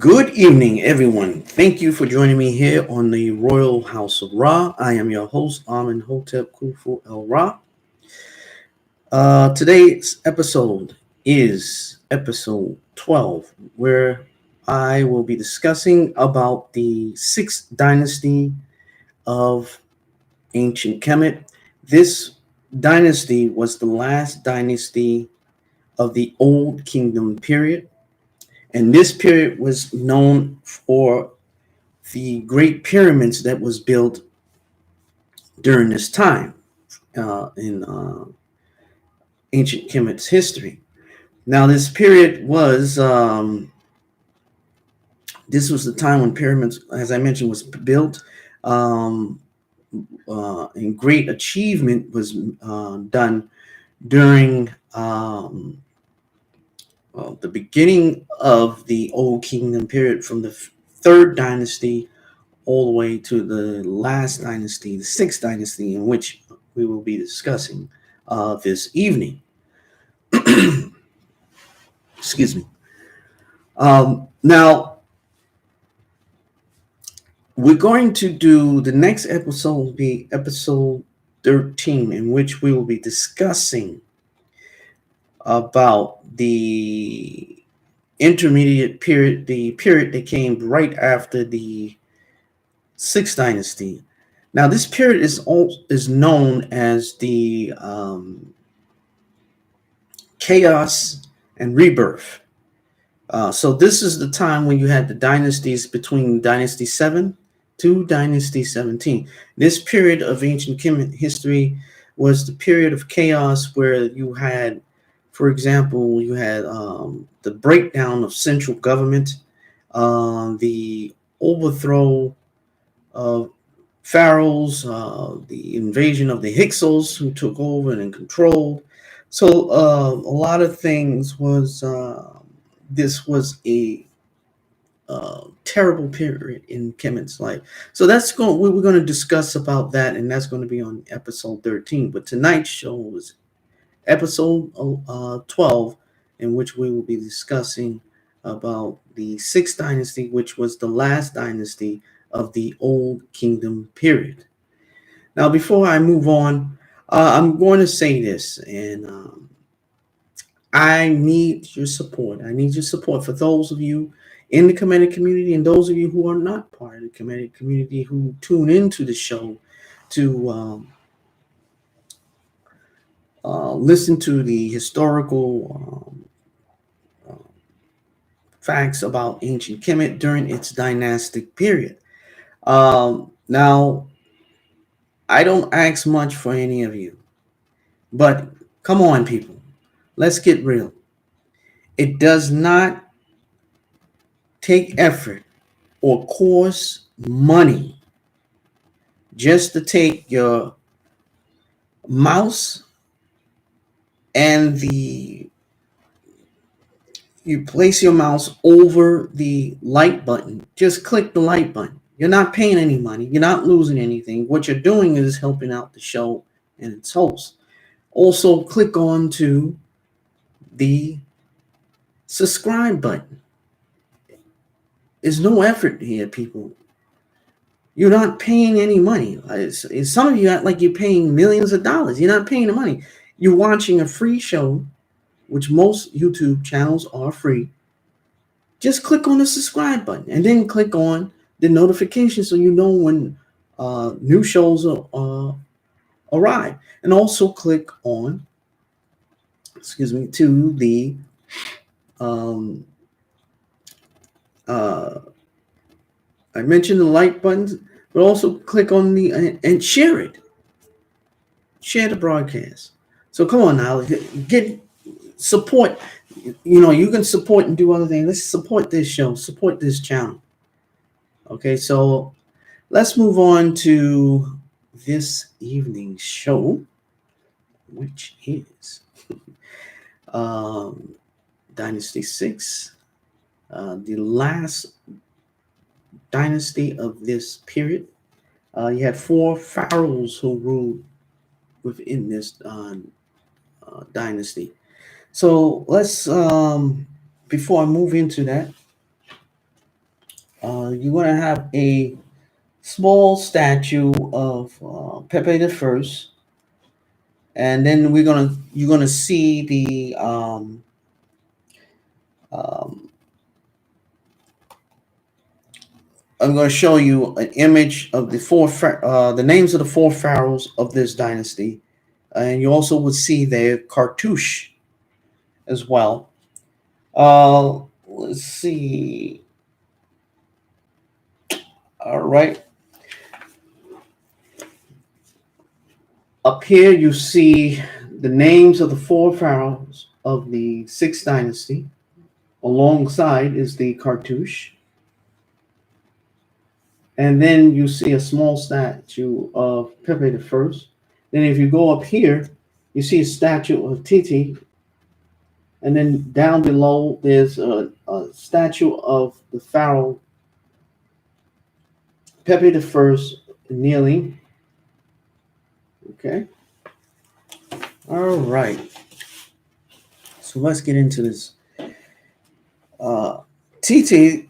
Good evening, everyone. Thank you for joining me here on the Royal House of Ra. I am your host, Amenhotep Khufu El Ra. Today's episode is episode 12, where I will be discussing about the sixth dynasty of ancient Kemet. This dynasty was the last dynasty of the Old Kingdom period, and this period was known for the great pyramids that was built during this time in ancient Kemet's history. Now, this was the time when pyramids, as I mentioned, was built, um, and great achievement was done during the beginning of the Old Kingdom period, from the third dynasty all the way to the last dynasty, the sixth dynasty, in which we will be discussing this evening. Excuse me. Now, we're going to do the next episode will be episode 13, in which we will be discussing about the intermediate period, the period that came right after the sixth dynasty. Now, this period is known as the chaos and rebirth. So this is the time when you had the dynasties between Dynasty 7 to Dynasty 17. This period of ancient Kemet history was the period of chaos where you had, for example, you had the breakdown of central government, the overthrow of pharaohs, the invasion of the Hyksos, who took over and controlled. So a lot of things was this was a terrible period in Kemet's life. So we're going to discuss about that, and that's going to be on episode 13. But tonight's show is episode 12, in which we will be discussing about the sixth dynasty, which was the last dynasty of the Old Kingdom period. Now, before I move on, I'm going to say this, and I need your support. I need your support for those of you in the Kemetic community and those of you who are not part of the Kemetic community who tune into the show to listen to the historical facts about ancient Kemet during its dynastic period. Now, I don't ask much for any of you, but come on, people, let's get real. It does not take effort or cost money just to take your mouse and you place your mouse over the like button. Just click the like button. You're not paying any money. You're not losing anything. What you're doing is helping out the show and its host. Also, click on to the subscribe button. There's no effort here, people. You're not paying any money. Some of you act like you're paying millions of dollars. You're not paying the money. You're watching a free show, which most YouTube channels are free. Just click on the subscribe button and then click on the notification so you know when new shows arrive. And also click on, to the I mentioned the like buttons, but also click on and share it. Share the broadcast. So come on now, get support. You can support and do other things. Let's support this show, support this channel. Okay, so let's move on to this evening's show, which is Dynasty 6, the last dynasty of this period. You had 4 pharaohs who ruled within this dynasty. So let's, before I move into that, you're going to have a small statue of Pepe I, and then you're gonna see the um, I'm going to show you an image of the names of the four pharaohs of this dynasty, and you also would see their cartouche as well. Let's see. All right. Up here, you see the names of the four pharaohs of the sixth dynasty. Alongside is the cartouche. And then you see a small statue of Pepe I. Then if you go up here, you see a statue of Teti. And then down below, there's a statue of the pharaoh Pepe I kneeling. Okay. All right. So let's get into this. Teti,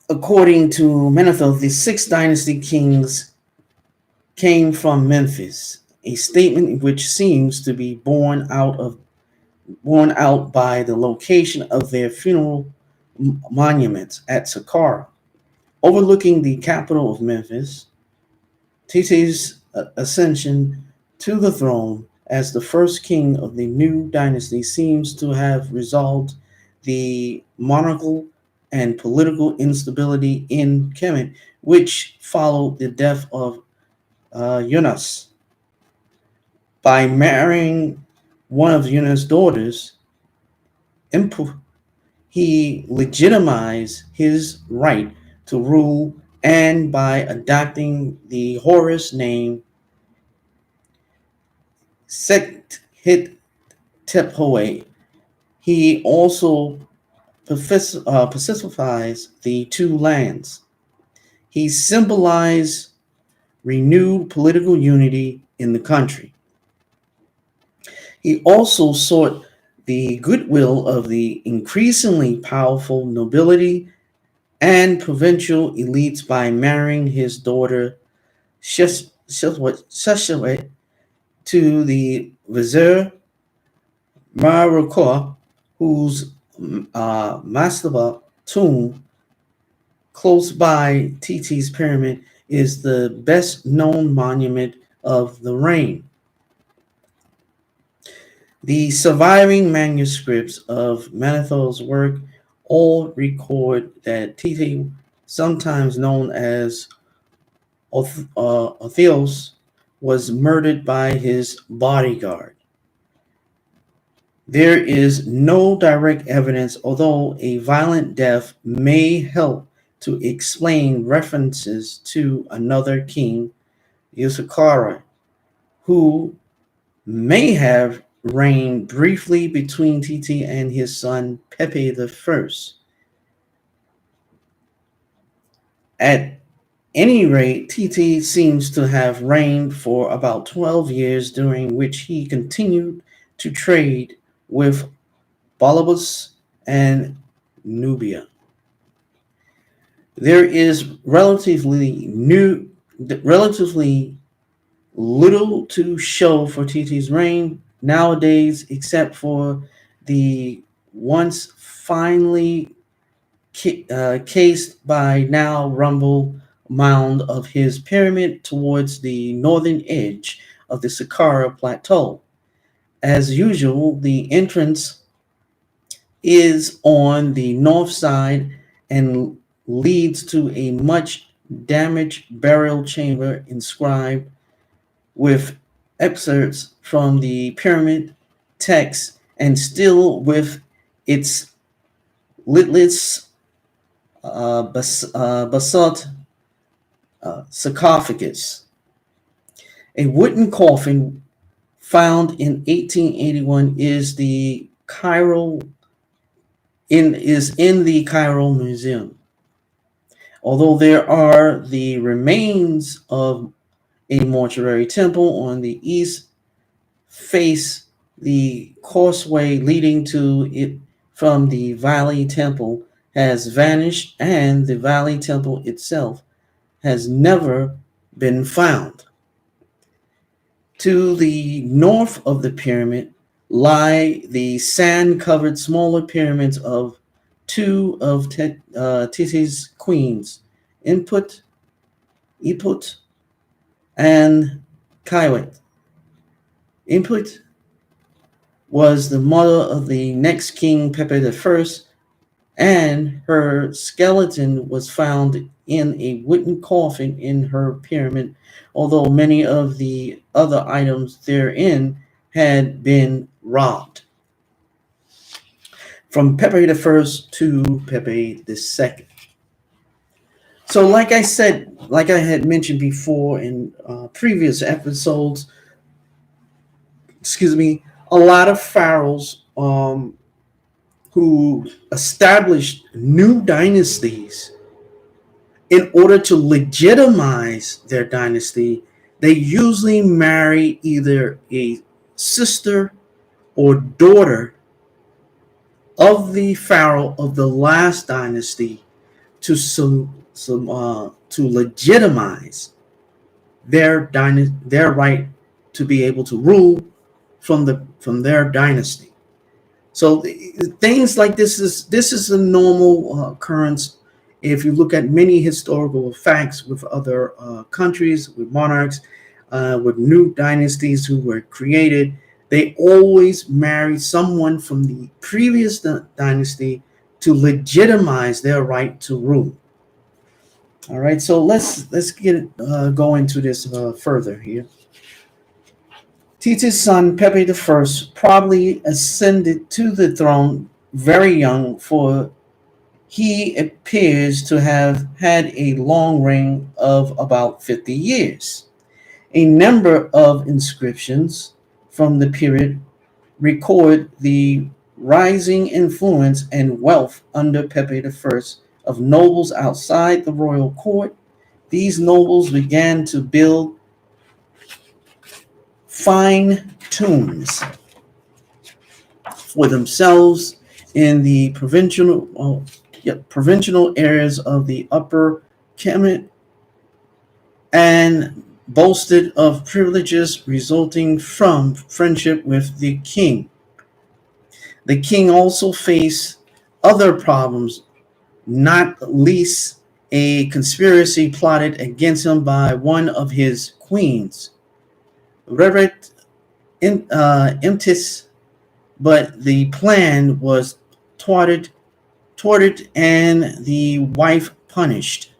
according to Manetho, the sixth dynasty kings came from Memphis, a statement which seems to be borne out by the location of their funeral monuments at Saqqara, overlooking the capital of Memphis. Teti's ascension to the throne as the first king of the new dynasty seems to have resolved the monarchical and political instability in Kemet, which followed the death of Yunus. By marrying one of Yunus' daughters, he legitimized his right to rule, and by adopting the Horus name Sekhit Tepoe, he also pacifies the two lands. He symbolized renewed political unity in the country. He also sought the goodwill of the increasingly powerful nobility and provincial elites by marrying his daughter Sheshwet to the vizier Marukor, whose mastaba tomb close by Teti's pyramid is the best known monument of the reign. The surviving manuscripts of Manetho's work all record that Teti, sometimes known as Otheos, was murdered by his bodyguard. There is no direct evidence, although a violent death may help to explain references to another king, Yusakara, who may have reigned briefly between Teti and his son Pepi I. At any rate, Teti seems to have reigned for about 12 years, during which he continued to trade with Balabus and Nubia. There is relatively little to show for Teti's reign nowadays, except for the once finely cased by now rumble mound of his pyramid towards the northern edge of the Saqqara Plateau. As usual, the entrance is on the north side and leads to a much damaged burial chamber inscribed with excerpts from the pyramid text and still with its lidless basalt sarcophagus. A wooden coffin found in 1881 is in the Cairo Museum. Although there are the remains of a mortuary temple on the east face, the causeway leading to it from the Valley Temple has vanished, and the Valley Temple itself has never been found. To the north of the pyramid lie the sand-covered smaller pyramids of two of Teti's queens, Input, and Kaiwet. Input was the mother of the next king, Pepi I, and her skeleton was found in a wooden coffin in her pyramid, although many of the other items therein had been robbed. From Pepi I to Pepi II. So, like I said, like I had mentioned before in previous episodes, a lot of pharaohs who established new dynasties in order to legitimize their dynasty, they usually marry either a sister or daughter of the pharaoh of the last dynasty to legitimize their right to be able to rule from their dynasty. So things like this is a normal occurrence. If you look at many historical facts with other countries, with monarchs, with new dynasties who were created, they always marry someone from the previous dynasty to legitimize their right to rule. All right, so let's go into this further here. Teti's son Pepi I probably ascended to the throne very young, for he appears to have had a long reign of about 50 years. A number of inscriptions from the period record the rising influence and wealth under Pepi I of nobles outside the royal court. These nobles began to build fine tombs for themselves in the provincial areas of the Upper Kemet, and boasted of privileges resulting from friendship with the king. The king also faced other problems, not least a conspiracy plotted against him by one of his queens, Reverend Imtis, but the plan was thwarted and the wife punished.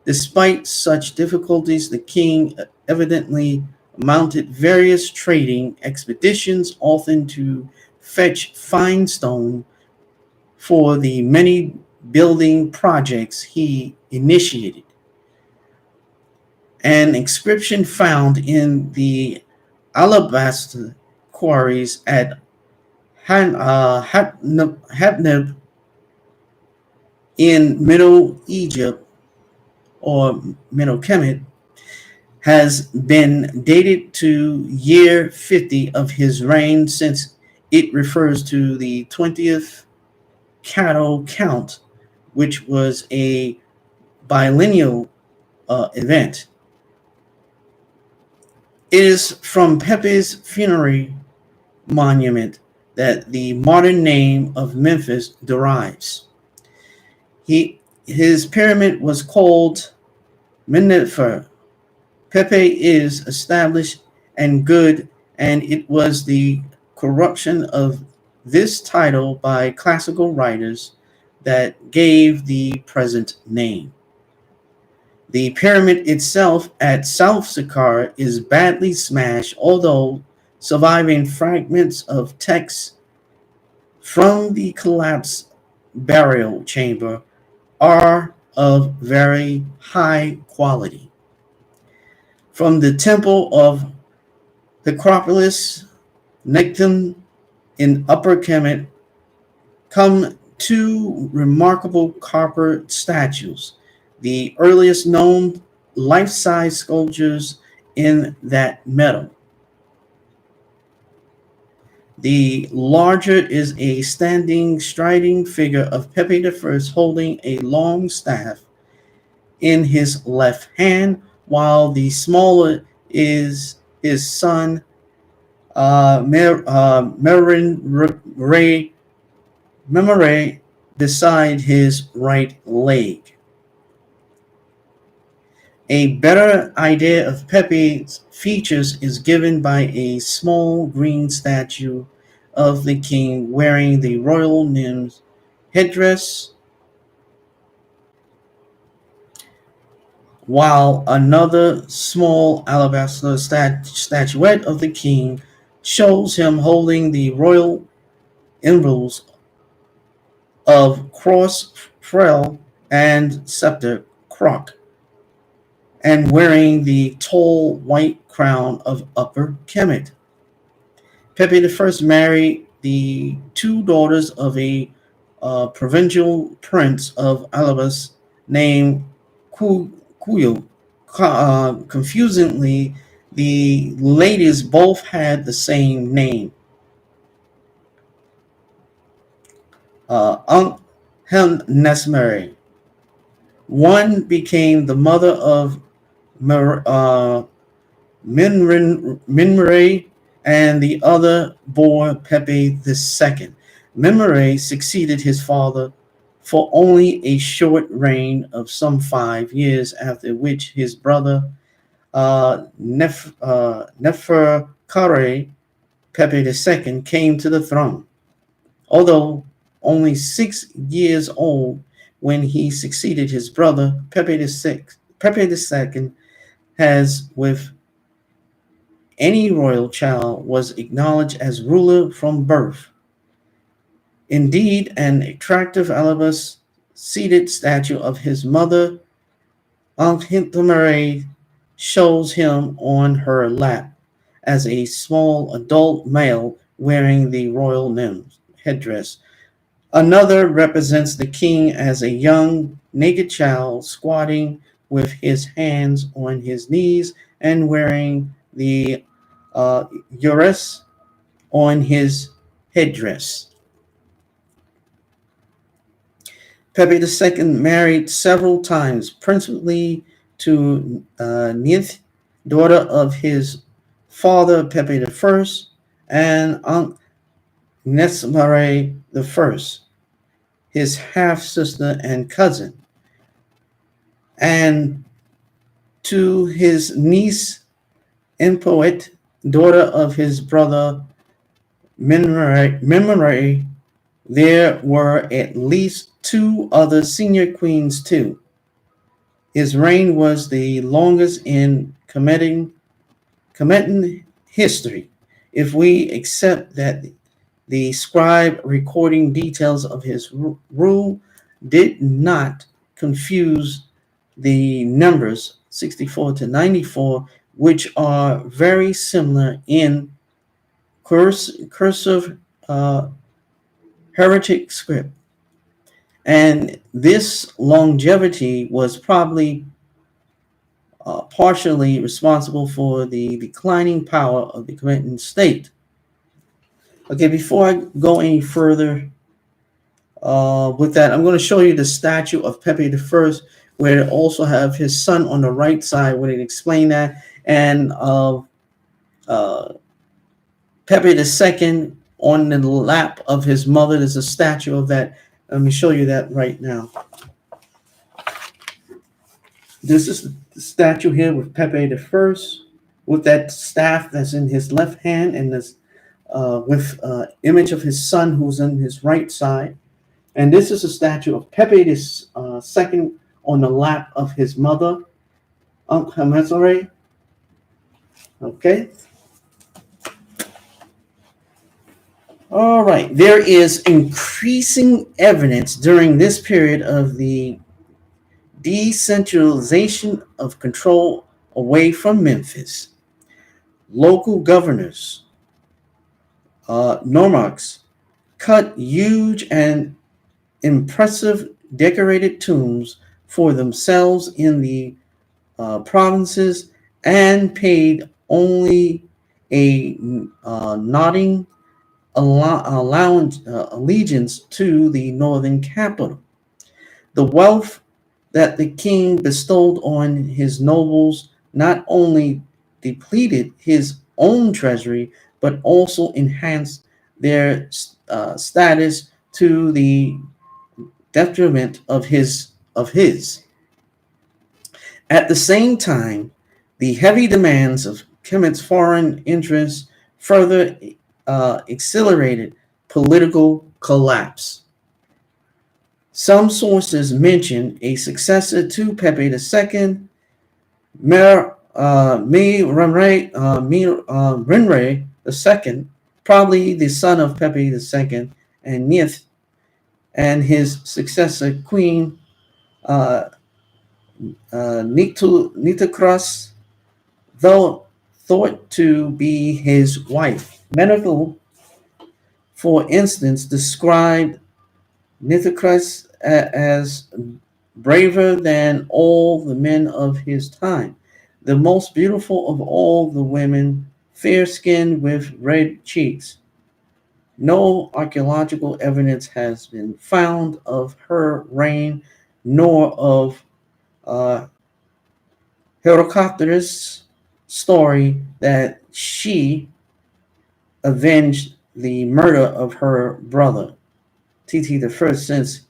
Despite such difficulties, the king evidently mounted various trading expeditions, often to fetch fine stone for the many building projects he initiated. An inscription found in the alabaster quarries at Habneb in Middle Egypt or Middle Kemet has been dated to year 50 of his reign, since it refers to the 20th cattle count, which was a biennial event. It is from Pepi's funerary monument that the modern name of Memphis derives. His pyramid was called Merenre. Pepi is established and good, and it was the corruption of this title by classical writers that gave the present name. The pyramid itself at South Saqqara is badly smashed, although surviving fragments of text from the collapsed burial chamber are of very high quality. From the temple of Acropolis, Necton in Upper Kemet, come two remarkable copper statues, the earliest known life-size sculptures in that metal. The larger is a standing, striding figure of Pepi I holding a long staff in his left hand, while the smaller is his son Merenre beside his right leg. A better idea of Pepe's features is given by a small green statue of the king wearing the royal nymph's headdress, while another small alabaster statuette of the king shows him holding the royal emblems of cross, frail, and scepter croc, and wearing the tall white crown of Upper Kemet. Pepi I married the two daughters of a provincial prince of Alabas named Cuyo. Confusingly, the ladies both had the same name, Ankh Nesmeri. One became the mother of Merenre, and the other bore Pepi II. Merenre succeeded his father for only a short reign of some 5 years, after which his brother Neferkare, Pepi II, came to the throne. Although only 6 years old when he succeeded his brother, Pepi II has, with any royal child, was acknowledged as ruler from birth. Indeed, an attractive Alabas seated statue of his mother, Ankh shows him on her lap as a small adult male wearing the royal nymph's headdress. Another represents the king as a young, naked child squatting with his hands on his knees and wearing the ures on his headdress. Pepi II married several times, principally to Nith, daughter of his father Pepi I, and Ankh Nesmare I, his half-sister and cousin, and to his niece Impoet, daughter of his brother Merenre. There were at least two other senior queens too. His reign was the longest in Kemetan history, if we accept that the scribe recording details of his rule did not confuse the numbers 64 to 94, which are very similar in cursive heretic script. And this longevity was probably partially responsible for the declining power of the Cretan state. Okay, before I go any further with that, I'm going to show you the statue of Pepi I, where it also have his son on the right side, where it explain that, and Pepi II on the lap of his mother. There's a statue of that. Let me show you that right now. This is the statue here with Pepi I, with that staff that's in his left hand, and this with image of his son who's in his right side. And this is a statue of Pepi II on the lap of his mother, Ankh Merenre. Okay. All right. There is increasing evidence during this period of the decentralization of control away from Memphis. Local governors, nomarchs, cut huge and impressive decorated tombs for themselves in the provinces and paid only a nodding allegiance to the northern capital. The wealth that the king bestowed on his nobles not only depleted his own treasury, but also enhanced their status to the detriment of his. At the same time, the heavy demands of Kemet's foreign interests further accelerated political collapse. Some sources mention a successor to Pepi II, Merenre II, probably the son of Pepi II, and Nith, and his successor, Queen Nitocris, though thought to be his wife. Meneval, for instance, described Nitocris as braver than all the men of his time, the most beautiful of all the women, fair-skinned with red cheeks. No archaeological evidence has been found of her reign, nor of uh, Herodotus' story that she avenged the murder of her brother, Teti I, since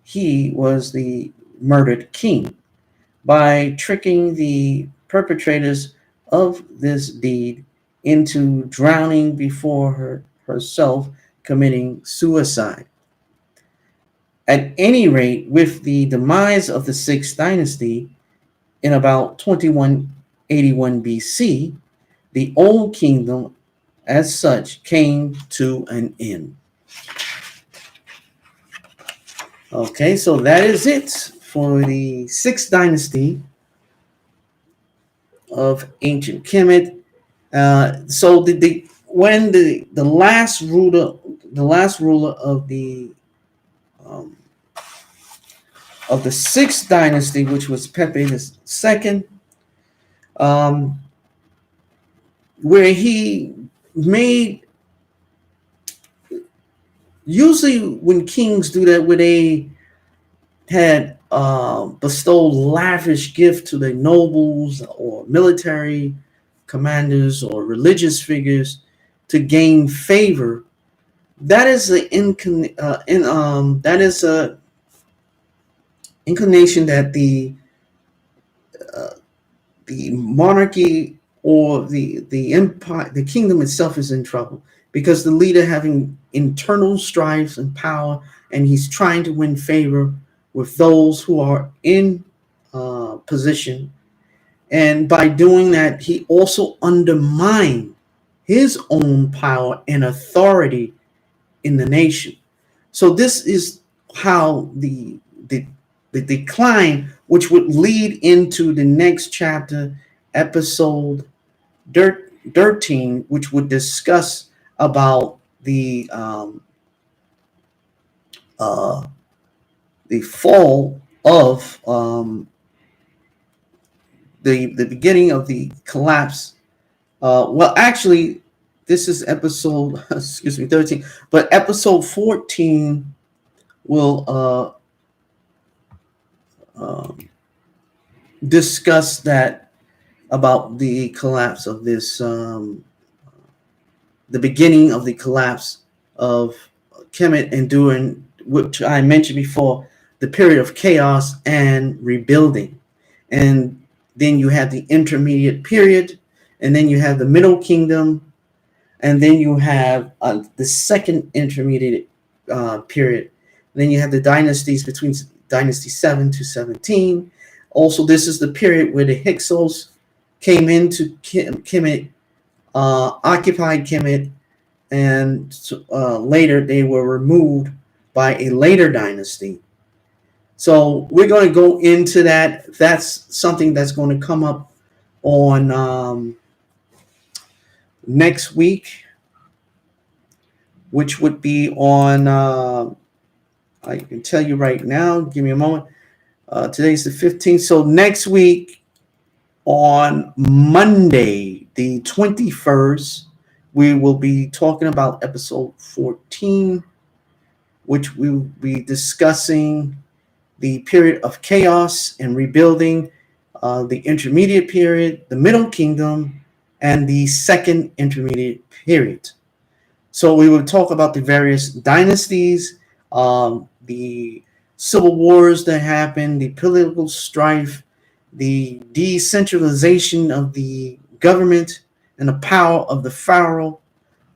he was the murdered king, by tricking the perpetrators of this deed into drowning before herself committing suicide. At any rate, with the demise of the Sixth Dynasty in about 2181 BC, the Old Kingdom as such came to an end. Okay, so that is it for the Sixth Dynasty of ancient Kemet. So when the last ruler um, of the Sixth Dynasty, which was Pepi II, um, where he made, usually when kings do that, where they had bestowed lavish gift to the nobles or military commanders or religious figures to gain favor, that is a inclination that the monarchy or the empire, the kingdom itself, is in trouble, because the leader having internal strife and power, and he's trying to win favor with those who are in position, and by doing that, he also undermined his own power and authority in the nation. So this is how the decline, which would lead into the next chapter, episode 13, which would discuss about the fall of the beginning of the collapse. Well, actually, this is episode 13, but episode 14 will discuss that, about the collapse of this, the beginning of the collapse of Kemet, and during, which I mentioned before, the period of chaos and rebuilding. And then you have the intermediate period, and then you have the Middle Kingdom, and then you have the second intermediate period. And then you have the dynasties between Dynasty 7 to 17. Also, this is the period where the Hyksos came into Kemet, occupied Kemet, and later they were removed by a later dynasty. So we're going to go into that. That's something that's going to come up on next week, which would be on, I can tell you right now, give me a moment. Today's the 15th. So next week on Monday, the 21st, We will be talking about episode 14, which we will be discussing the period of chaos and rebuilding, the intermediate period, the Middle Kingdom, and the second intermediate period. So we will talk about the various dynasties, the civil wars that happened, the political strife, the decentralization of the government and the power of the pharaoh,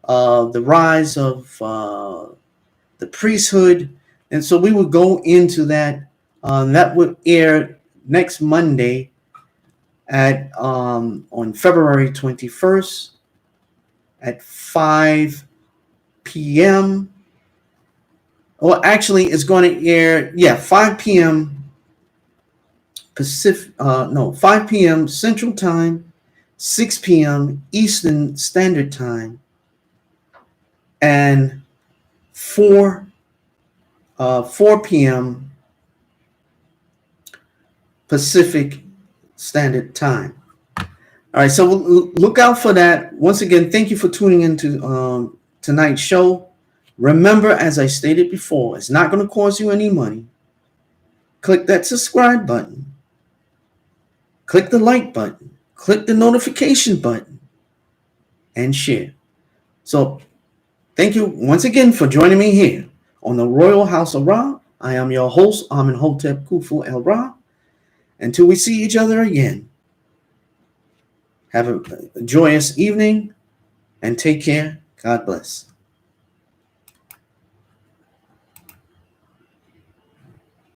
the rise of the priesthood. And so we will go into that. That would air next Monday at on February 21st at 5 p.m. Well, actually, it's going to air, 5 p.m. Pacific, 5 p.m. Central Time, 6 p.m. Eastern Standard Time, and 4 p.m. Pacific Standard Time. All right, so we'll look out for that. Once again, thank you for tuning into tonight's show. Remember, as I stated before, it's not going to cost you any money. Click that subscribe button. Click the like button. Click the notification button. And share. So, thank you once again for joining me here on the Royal House of Ra. I am your host, Amenhotep Khufu El Ra. Until we see each other again, have a joyous evening and take care. God bless.